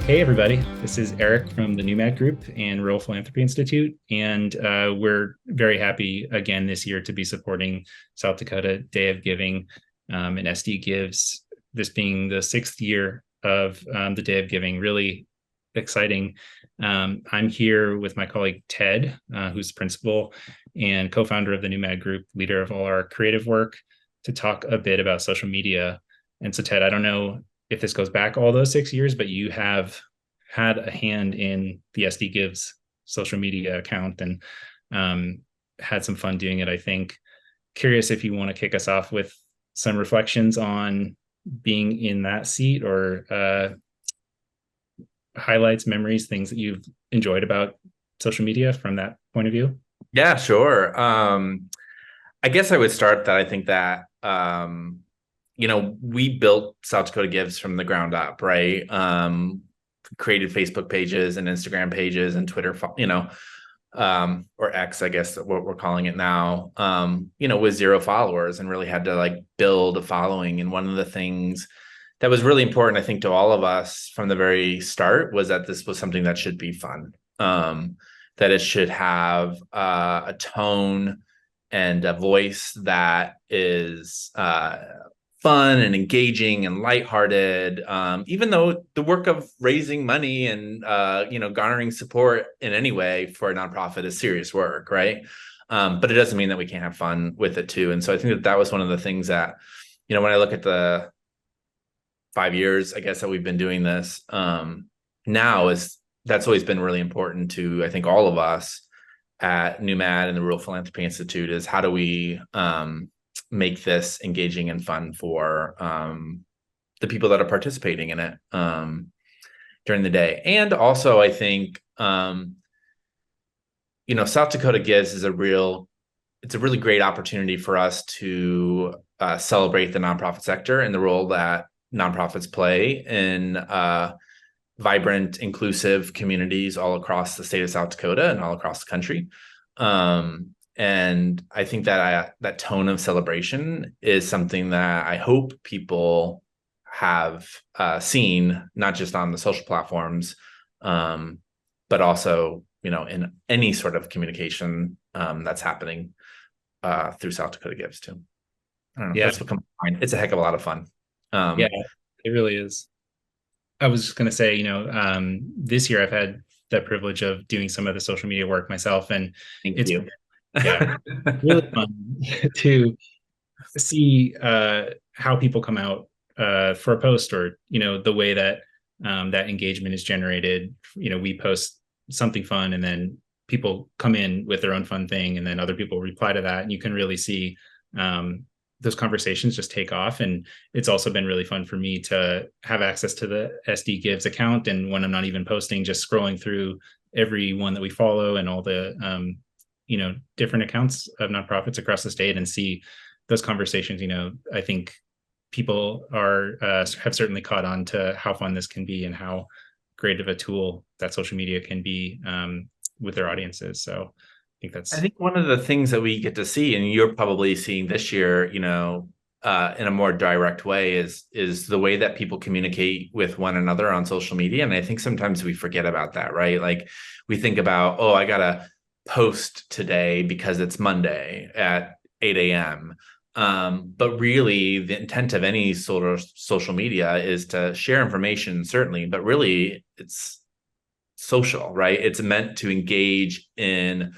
Hey, everybody. This is Eric from the NewMad Group and Rural Philanthropy Institute. And we're very happy again this year to be supporting South Dakota Day of Giving and SD Gives, this being the sixth year of the Day of Giving. Really exciting. I'm here with my colleague Ted, who's principal and co founder of the NewMad Group, leader of all our creative work, to talk a bit about social media. And so, Ted, I don't know if this goes back all those 6 years, but you have had a hand in the SD Gives social media account and had some fun doing it, I think. Curious if you want to kick us off with some reflections on being in that seat or highlights, memories, things that you've enjoyed about social media from that point of view. Yeah, sure. I guess I would start that I think that we built South Dakota Gives from the ground up, right? Created Facebook pages and Instagram pages and Twitter, or X, I guess what we're calling it now, with 0 followers and really had to like build a following. And one of the things that was really important, I think, to all of us from the very start was that this was something that should be fun, that it should have a tone and a voice that is fun and engaging and lighthearted, even though the work of raising money and garnering support in any way for a nonprofit is serious work, right? But it doesn't mean that we can't have fun with it too. And so I think that was one of the things that, when I look at the 5 years, I guess, that we've been doing this, that's always been really important to, I think, all of us at NewMad and the Rural Philanthropy Institute, is how do we make this engaging and fun for the people that are participating in it during the day. And also, I think, South Dakota Gives is it's a really great opportunity for us to celebrate the nonprofit sector and the role that nonprofits play in vibrant, inclusive communities all across the state of South Dakota and all across the country. And I think that that tone of celebration is something that I hope people have seen, not just on the social platforms, but also, in any sort of communication that's happening through South Dakota Gives too. I don't know. Yeah. That's what comes to mind. It's a heck of a lot of fun. Yeah, it really is. I was just going to say, this year I've had the privilege of doing some of the social media work myself, and Thank it's you. really fun to see how people come out for a post, or the way that that engagement is generated. We post something fun, and then people come in with their own fun thing, and then other people reply to that, and you can really see those conversations just take off. And it's also been really fun for me to have access to the SD Gives account, and when I'm not even posting, just scrolling through every one that we follow and all the different accounts of nonprofits across the state, and see those conversations. I think people have certainly caught on to how fun this can be and how great of a tool that social media can be with their audiences. So I think one of the things that we get to see, and you're probably seeing this year, in a more direct way, is the way that people communicate with one another on social media. And I think sometimes we forget about that, right? Like, we think about, oh, I gotta post today because it's Monday at 8 a.m. But really, the intent of any sort of social media is to share information, certainly, but really it's social, right? It's meant to engage in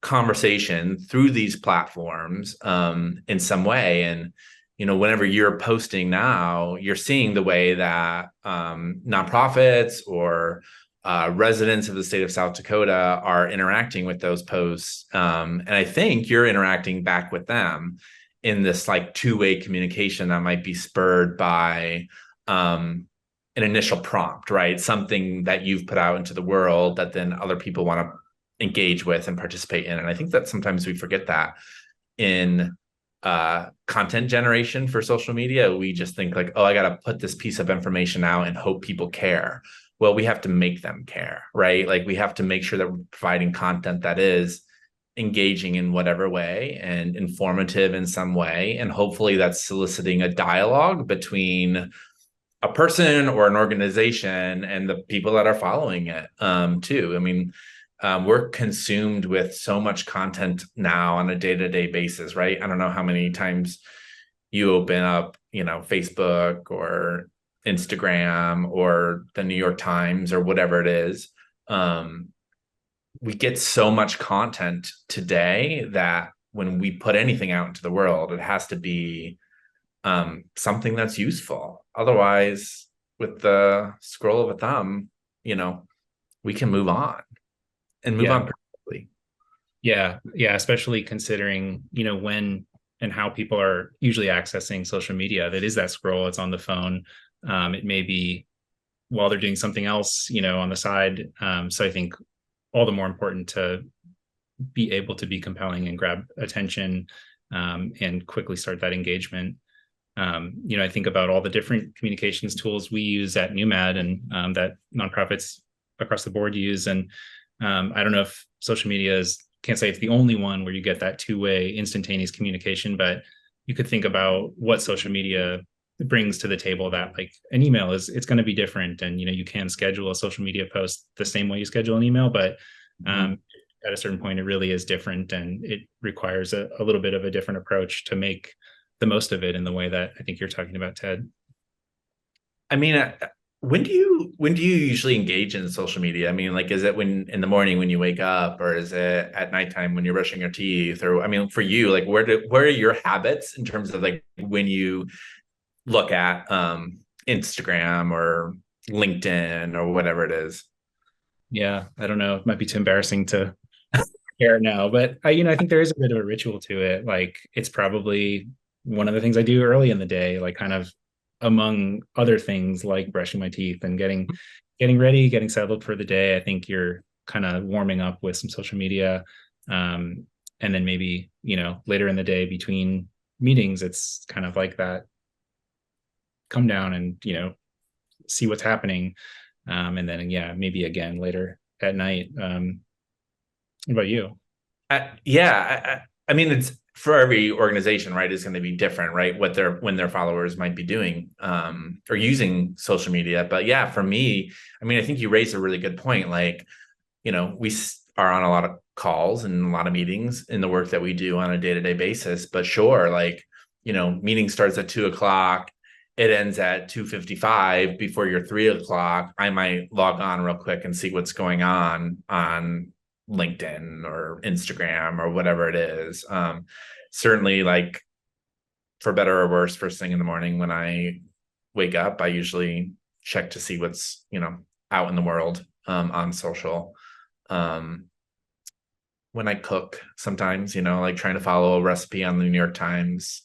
conversation through these platforms in some way. And whenever you're posting now, you're seeing the way that nonprofits or residents of the state of South Dakota are interacting with those posts, and I think you're interacting back with them in this like two-way communication that might be spurred by an initial prompt, right? Something that you've put out into the world that then other people want to engage with and participate in. And I think that sometimes we forget that in content generation for social media. We just think like, oh, I got to put this piece of information out and hope people care. Well, we have to make them care, right? Like, we have to make sure that we're providing content that is engaging in whatever way and informative in some way. And hopefully that's soliciting a dialogue between a person or an organization and the people that are following it too. I mean, we're consumed with so much content now on a day-to-day basis, right? I don't know how many times you open up, Facebook or Instagram or the New York Times or whatever it is. We get so much content today that when we put anything out into the world, it has to be something that's useful. Otherwise, with the scroll of a thumb, you know, we can move on and move Yeah. on perfectly. Yeah. Yeah. Especially considering, when and how people are usually accessing social media. That is that scroll, it's on the phone. It may be while they're doing something else, on the side. So I think all the more important to be able to be compelling and grab attention, and quickly start that engagement. I think about all the different communications tools we use at NewMad, and that nonprofits across the board use. And I don't know if social media is, can't say it's the only one where you get that two-way instantaneous communication, but you could think about what social media brings to the table. That like an email is, it's going to be different, and you can schedule a social media post the same way you schedule an email, but Mhm. at a certain point it really is different, and it requires a little bit of a different approach to make the most of it in the way that I think you're talking about, Ted. I mean, when do you usually engage in social media? I mean, like, is it when in the morning when you wake up, or is it at nighttime when you're brushing your teeth? Or I mean, for you, like, where are your habits in terms of like when you look at Instagram or LinkedIn or whatever it is? Yeah, I don't know. It might be too embarrassing to share now, but I think there is a bit of a ritual to it. Like it's probably one of the things I do early in the day, like kind of among other things like brushing my teeth and getting ready, getting settled for the day. I think you're kind of warming up with some social media. And then maybe, later in the day between meetings, it's kind of like that come down and, see what's happening. And then, yeah, maybe again later at night. What about you? Yeah, I mean, it's for every organization, right? Is going to be different, right? What their when their followers might be doing or using social media. But yeah, for me, I mean, I think you raised a really good point. Like, we are on a lot of calls and a lot of meetings in the work that we do on a day-to-day basis. But sure, like, meeting starts at 2 o'clock, it ends at 2:55. Before your 3 o'clock, I might log on real quick and see what's going on LinkedIn or Instagram or whatever it is. Certainly, like, for better or worse, first thing in the morning when I wake up, I usually check to see what's out in the world on social. Um, when I cook, sometimes like trying to follow a recipe on the New York Times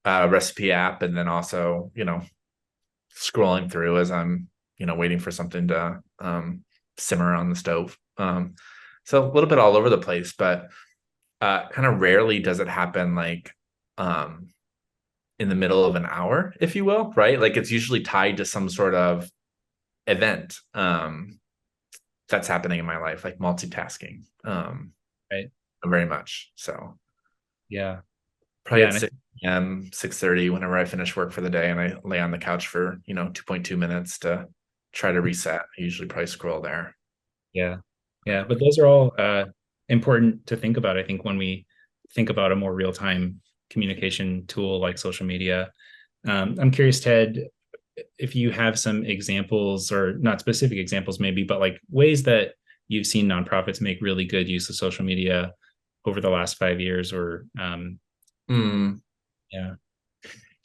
recipe app, and then also scrolling through as I'm waiting for something to simmer on the stove. So a little bit all over the place, but kind of rarely does it happen like um, in the middle of an hour, if you will, right? Like it's usually tied to some sort of event that's happening in my life, like multitasking, Right. very much. So Yeah. probably Yeah. at And I 6 p.m., 6:30, whenever I finish work for the day and I lay on the couch for 2.2 minutes to try to reset. I usually probably scroll there. Yeah. Yeah. But those are all important to think about, I think, when we think about a more real-time communication tool like social media. I'm curious, Ted, if you have some examples, or not specific examples, maybe, but like ways that you've seen nonprofits make really good use of social media over the last 5 years, or Mm. yeah.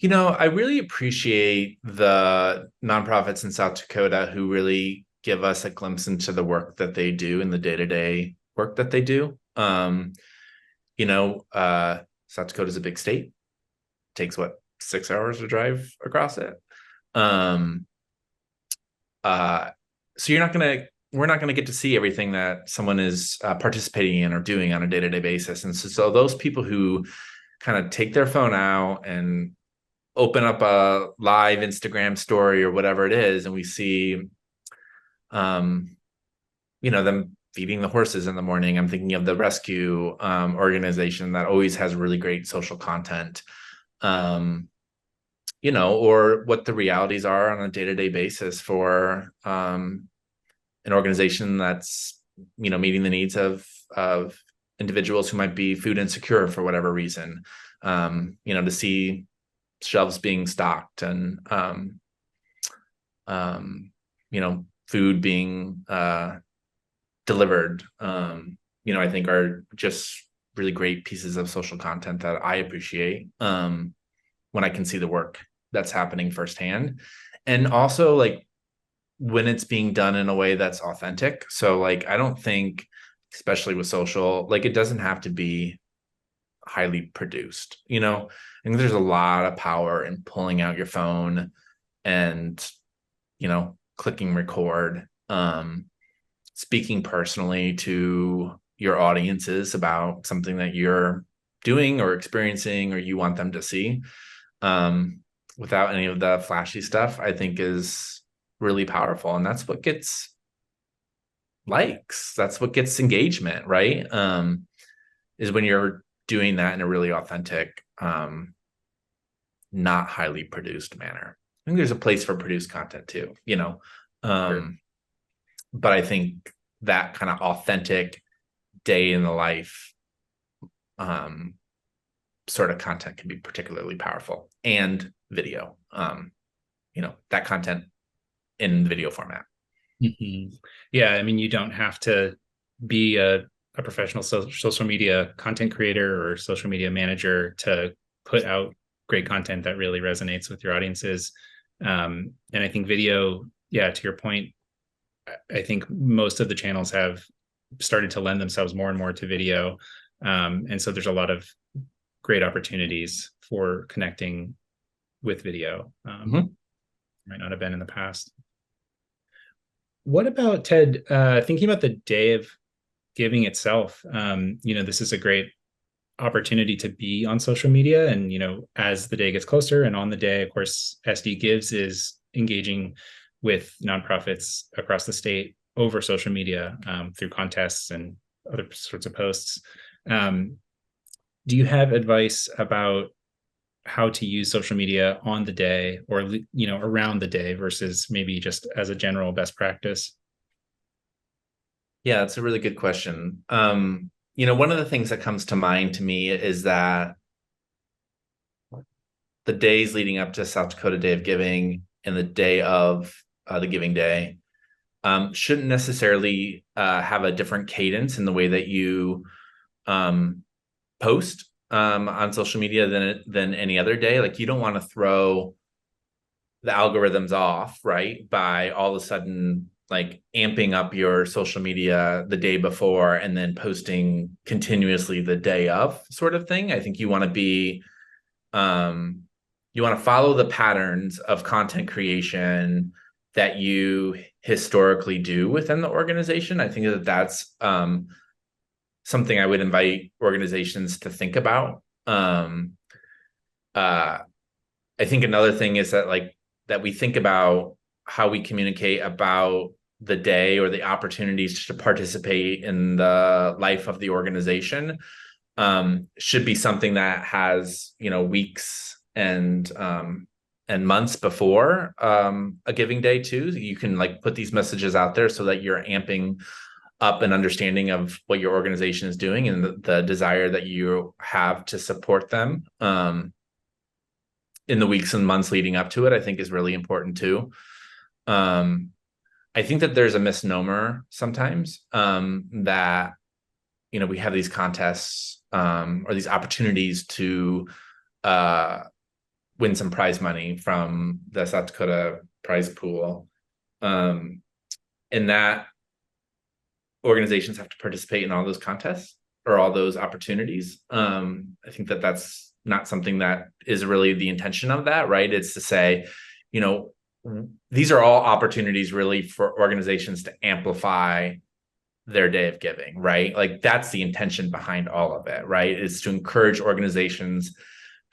I really appreciate the nonprofits in South Dakota who really give us a glimpse into the work that they do and the day-to-day work that they do. South Dakota is a big state. Takes what, 6 hours to drive across it. Um, uh, so we're not gonna get to see everything that someone is participating in or doing on a day-to-day basis. And so those people who kind of take their phone out and open up a live Instagram story or whatever it is, and we see um them feeding the horses in the morning. I'm thinking of the rescue organization that always has really great social content. um or what the realities are on a day-to-day basis for an organization that's, meeting the needs of individuals who might be food insecure for whatever reason. To see shelves being stocked and food being delivered, I think are just really great pieces of social content that I appreciate when I can see the work that's happening firsthand. And also, like, when it's being done in a way that's authentic. So, like, I don't think, especially with social, like, it doesn't have to be highly produced. I think there's a lot of power in pulling out your phone and, clicking record, speaking personally to your audiences about something that you're doing or experiencing or you want them to see, without any of the flashy stuff, I think is really powerful. And that's what gets likes. That's what gets engagement, right? Is when you're doing that in a really authentic, not highly produced manner. I think there's a place for produced content too, Sure. but I think that kind of authentic day in the life sort of content can be particularly powerful, and video, that content in video format. Mm-hmm. Yeah, I mean, you don't have to be a professional social media content creator or social media manager to put out great content that really resonates with your audiences. And I think video, yeah, to your point, I think most of the channels have started to lend themselves more and more to video. And so there's a lot of great opportunities for connecting with video. Might not have been in the past. What about Ted? Thinking about the day of giving itself, this is a great opportunity to be on social media. And, as the day gets closer and on the day, of course, SD Gives is engaging with nonprofits across the state over social media, through contests and other sorts of posts. Do you have advice about how to use social media on the day or, around the day versus maybe just as a general best practice? Yeah, it's a really good question. One of the things that comes to mind to me is that the days leading up to South Dakota Day of Giving and the day of the Giving Day shouldn't necessarily have a different cadence in the way that you post on social media than any other day. Like, you don't want to throw the algorithms off, right, by all of a sudden like amping up your social media the day before and then posting continuously the day of, sort of thing. I think you want to be you want to follow the patterns of content creation that you historically do within the organization. I think that that's something I would invite organizations to think about. I think another thing is that we think about how we communicate about the day or the opportunities to participate in the life of the organization should be something that has, weeks and months before a giving day too. You can like put these messages out there so that you're amping up an understanding of what your organization is doing and the desire that you have to support them in the weeks and months leading up to it, I think is really important too. I think that there's a misnomer sometimes that, we have these contests or these opportunities to win some prize money from the South Dakota prize pool. And that organizations have to participate in all those contests or all those opportunities. I think that that's not something that is really the intention of that, right? It's to say, these are all opportunities really for organizations to amplify their day of giving, right? Like, that's the intention behind all of it, right? Is to encourage organizations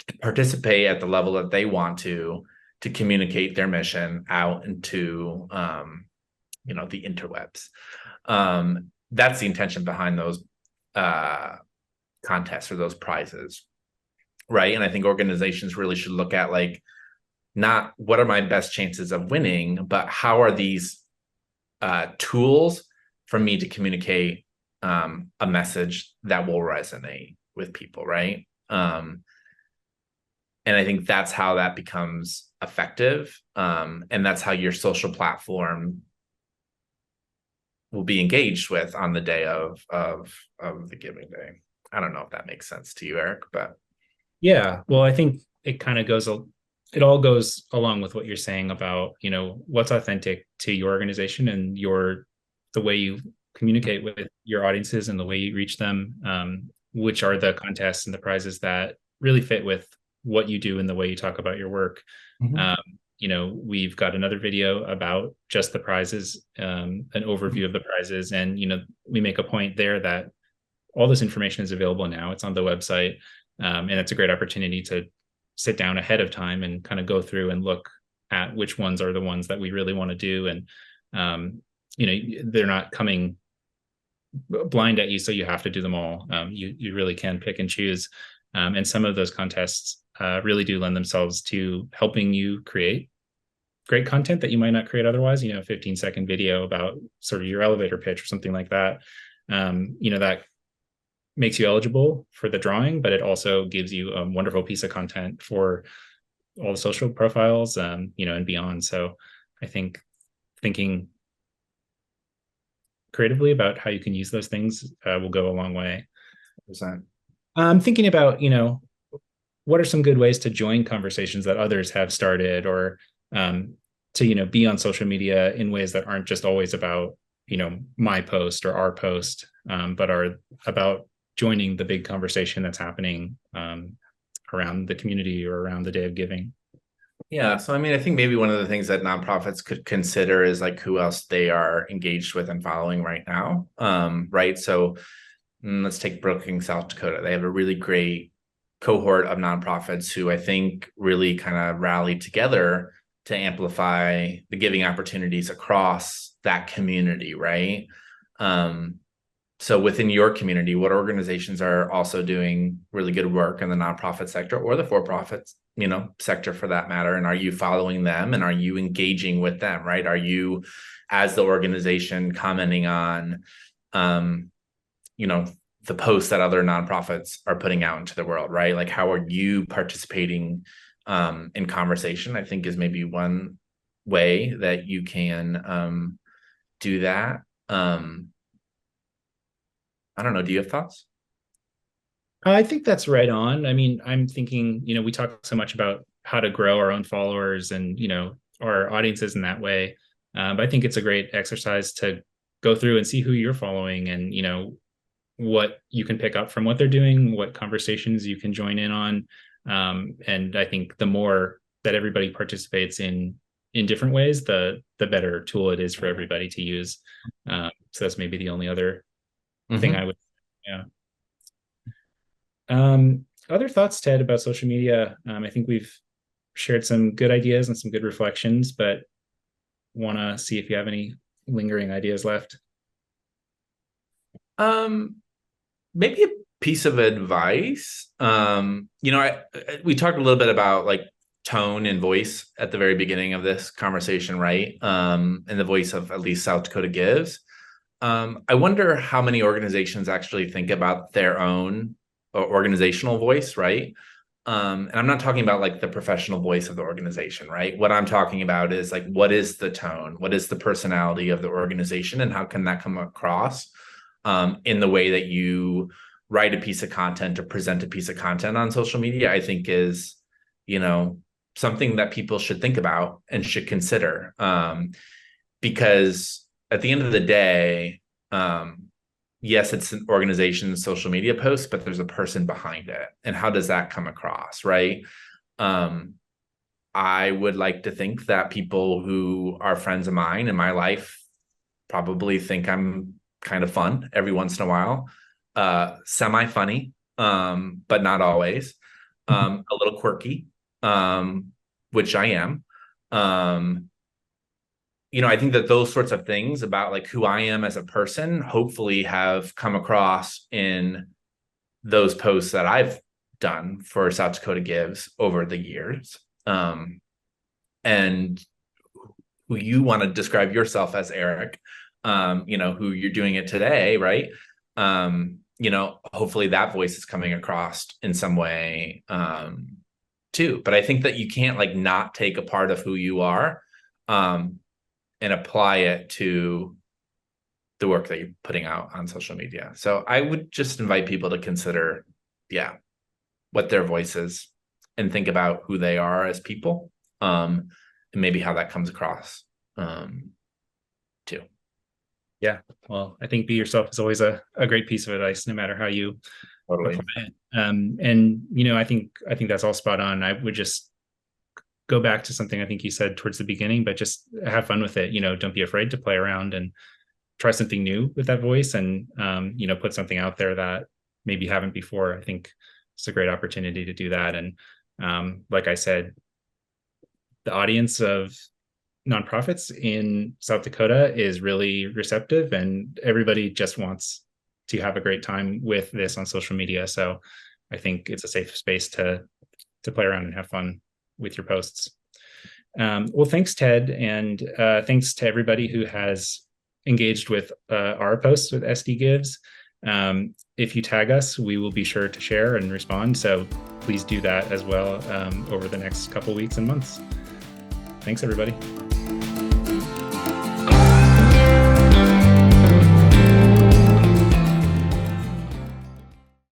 to participate at the level that they want to communicate their mission out into, the interwebs. That's the intention behind those contests or those prizes, right? And I think organizations really should look at like, not what are my best chances of winning, but how are these tools for me to communicate a message that will resonate with people, right? And I think that's how that becomes effective. And that's how your social platform will be engaged with on the day of the giving day. I don't know if that makes sense to you, Eric, but Yeah, well, I think it kind of it all goes along with what you're saying about, what's authentic to your organization and the way you communicate with your audiences and the way you reach them, which are the contests and the prizes that really fit with what you do and the way you talk about your work. Um, we've got another video about just the prizes, an overview of the prizes, and we make a point there that all this information is available now. It's on the website. And it's a great opportunity to sit down ahead of time and kind of go through and look at which ones are the ones that we really want to do. And, they're not coming blind at you, so you have to do them all. You really can pick and choose. And some of those contests really do lend themselves to helping you create great content that you might not create otherwise. 15-second video about sort of your elevator pitch or something like that. That makes you eligible for the drawing, but it also gives you a wonderful piece of content for all the social profiles, and beyond. So I think thinking creatively about how you can use those things will go a long way. 100%. I'm thinking about, what are some good ways to join conversations that others have started, or to, be on social media in ways that aren't just always about, my post or our post, but are about joining the big conversation that's happening around the community or around the day of giving. Yeah. So, I mean, I think maybe one of the things that nonprofits could consider is like who else they are engaged with and following right now. Right. So let's take Brookings, South Dakota. They have a really great cohort of nonprofits who I think really kind of rallied together to amplify the giving opportunities across that community. Right. So within your community, what organizations are also doing really good work in the nonprofit sector or the for-profit, sector for that matter? And are you following them and are you engaging with them, right? Are you, as the organization, commenting on, the posts that other nonprofits are putting out into the world, right? Like, how are you participating in conversation? I think is maybe one way that you can do that. I don't know. Do you have thoughts? I think that's right on. I mean, I'm thinking, we talk so much about how to grow our own followers and, our audiences in that way. But I think it's a great exercise to go through and see who you're following and, what you can pick up from what they're doing, what conversations you can join in on. And I think the more that everybody participates in different ways, the better tool it is for everybody to use. So that's maybe the only other thing I would, yeah. Other thoughts, Ted, about social media? I think we've shared some good ideas and some good reflections, but want to see if you have any lingering ideas left. Maybe a piece of advice. We talked a little bit about like tone and voice at the very beginning of this conversation, right? And the voice of at least South Dakota Gives. I wonder how many organizations actually think about their own organizational voice, right? And I'm not talking about like the professional voice of the organization, right? What I'm talking about is like, what is the tone? What is the personality of the organization? And how can that come across in the way that you write a piece of content or present a piece of content on social media? I think is, something that people should think about and should consider. Because at the end of the day, yes, it's an organization's social media post, but there's a person behind it. And how does that come across, right? I would like to think that people who are friends of mine in my life probably think I'm kind of fun every once in a while, semi-funny, but not always, a little quirky, which I am. I think that those sorts of things about like who I am as a person, hopefully have come across in those posts that I've done for South Dakota Gives over the years. and who you want to describe yourself as, Eric, who you're doing it today, right? Hopefully that voice is coming across in some way too. But I think that you can't like not take a part of who you are and apply it to the work that you're putting out on social media. So I would just invite people to consider, what their voice is and think about who they are as people, and maybe how that comes across too. Yeah. Well, I think be yourself is always a great piece of advice, no matter how you Totally. apply it. And I think that's all spot on. I would just go back to something I think you said towards the beginning, but just have fun with it. Don't be afraid to play around and try something new with that voice, and put something out there that maybe you haven't before. I think it's a great opportunity to do that. And like I said, the audience of nonprofits in South Dakota is really receptive, and everybody just wants to have a great time with this on social media. So I think it's a safe space to play around and have fun with your posts. Well, thanks, Ted, and thanks to everybody who has engaged with our posts with SD Gives. If you tag us, we will be sure to share and respond. So please do that as well over the next couple weeks and months. Thanks, everybody.